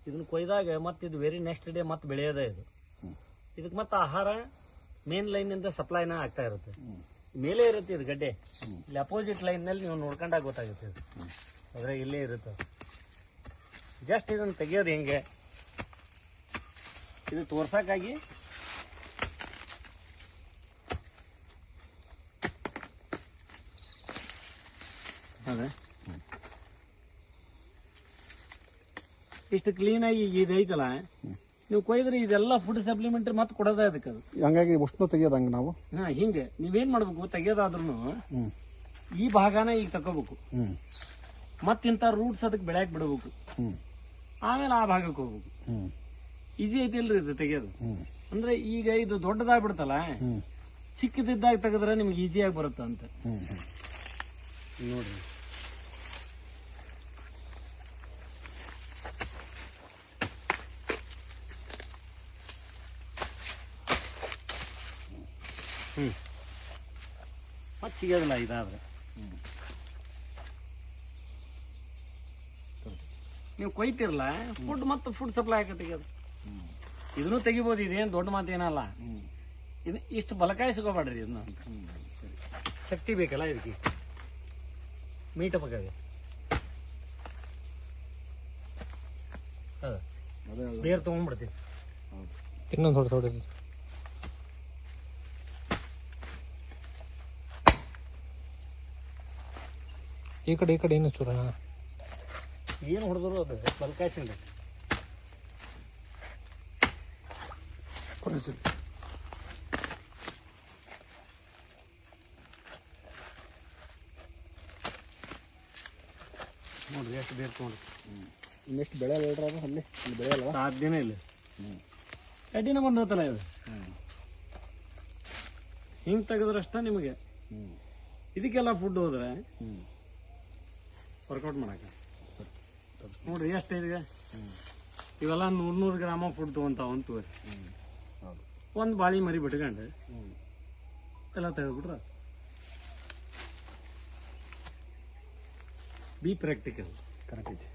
ಇದನ್ನ ಕೊಯ್ದಾಗ ಮತ್ತೆ ಇದು ವೆರಿ ನೆಕ್ಸ್ಟ್ ಡೇ ಮತ್ತೆ ಬೆಳೆಯೋದೇ ಇದು. ಇದಕ್ಕೆ ಮತ್ತೆ ಆಹಾರ ಮೇನ್ ಲೈನಿಂದ ಸಪ್ಲೈನ ಆಗ್ತಾ ಇರುತ್ತೆ. ಮೇಲೆ ಇರುತ್ತೆ ಇದು ಗಡ್ಡೆ. ಇಲ್ಲಿ ಅಪೋಸಿಟ್ ಲೈನ್ನಲ್ಲಿ ನೀವು ನೋಡ್ಕೊಂಡಾಗ ಗೊತ್ತಾಗುತ್ತೆ ಇದು. ಅದ್ರಾಗ ಇಲ್ಲೇ ಇರುತ್ತೆ. ಜಸ್ಟ್ ಇದನ್ನು ತೆಗಿಯೋದು ಹೆಂಗೆ ಇದು ತೋರ್ಸಕ್ಕಾಗಿ ಅದೇ ಇಷ್ಟು ಕ್ಲೀನಾಗಿ ಇದು ಐತಲ್ಲ, ನೀವು ಕೊಯ್ದ್ರೆ ಇದೆಲ್ಲ ಫುಡ್ ಸಪ್ಲಿಮೆಂಟರಿ ಮತ್ತೆ ಕೊಡೋದೇ ಅದಕ್ಕೆ. ಅದು ಹಂಗಾಗಿ ಉಷ್ಣ ತೆಗಿಯೋದು ಹಂಗೆ ನಾವು ಹಿಂಗೆ ನೀವೇನ್ ಮಾಡ್ಬೇಕು, ತೆಗಿಯೋದಾದ್ರೂ ಈ ಭಾಗನ ಈಗ ತಕೋಬೇಕು, ಮತ್ತಿಂತ ರೂಟ್ಸ್ ಅದಕ್ಕೆ ಬೆಳೆಯಕ್ ಬಿಡಬೇಕು, ಆಮೇಲೆ ಆ ಭಾಗಕ್ಕೆ ಹೋಗ್ಬೇಕು. ಈಸಿ ಐತಿಲ್ರಿ ಇದು ತೆಗಿಯೋದು. ಅಂದ್ರೆ ಈಗ ಇದು ದೊಡ್ಡದಾಗ್ಬಿಡ್ತಲ್ಲ, ಚಿಕ್ಕದಿದ್ದಾಗ ತೆಗೆದ್ರೆ ನಿಮ್ಗೆ ಈಸಿಯಾಗಿ ಬರುತ್ತೆ ಅಂತ ನೋಡ್ರಿ. ಮತ್ತೆ ಸಿಗೋದಿಲ್ಲ ಇದಾದ್ರೆ. ನೀವು ಕೊಯ್ತಿರಲ್ಲ ಫುಡ್ ಮತ್ತೆ ಫುಡ್ ಸಪ್ಲೈ ಆಗತ್ತೆ. ಅದು ಇದನ್ನು ತೆಗಿಬೋದು, ಇದೇನು ದೊಡ್ಡ ಮಾತೇನಲ್ಲ. ಇದು ಇಷ್ಟು ಬಲಕಾಯಿಸ್ಕೋಬೇಡ್ರಿ. ಇದನ್ನ ಶಕ್ತಿ ಬೇಕಲ್ಲ ಇದಕ್ಕೆ, ಮೀಟ ಬೇಕಾಗೆ. ಬೇರೆ ತಗೊಂಡ್ಬಿಡ್ತೀವಿ. ಇನ್ನೊಂದು ಥೋಡೆ ಈ ಕಡೆ ಏನು ಚೂರ ಏನು ಹೊಡೆದ್ರು ಅದು ಬಲ್ಕಾಯಿಸಿಂದ. ನೋಡ್ರಿ ಎಷ್ಟು ಬೇರೆ ತೊಗೊಂಡ್ರಿ. ಇನ್ನೆಷ್ಟು ಬೆಳೆಯಲ್ಲ ಹೇಳ್ರಿ ಅದು ಅಲ್ಲಿ ಬೆಳೆಯಲ್ಲ, ಸಾಧ್ಯನೇ ಇಲ್ಲ. ಅಡ್ಡಿನ ಬಂದೋತಲ್ಲ ಇದು. ಹಿಂಗೆ ತೆಗೆದ್ರಷ್ಟ ನಿಮಗೆ ಇದಕ್ಕೆಲ್ಲ ಫುಡ್ ಹೋದ್ರೆ ವರ್ಕೌಟ್ ಮಾಡಕ್ಕೆ. ನೋಡ್ರಿ ಎಷ್ಟು ಇದೆ. ಇವೆಲ್ಲ 100 ಗ್ರಾಮ ಫುಡ್ ತೊಗೊಂತಾವ ಅಂತ ಒಂದು ಬಾಳಿ ಮರಿ ಬಿಟ್ಕೊಂಡು ಎಲ್ಲ ತೆಗೆದ್ಬಿಟ್ರೆ. ಬಿ ಪ್ರಾಕ್ಟಿಕಲ್ ಕರೆಕ್ಟ್ ಐತಿ.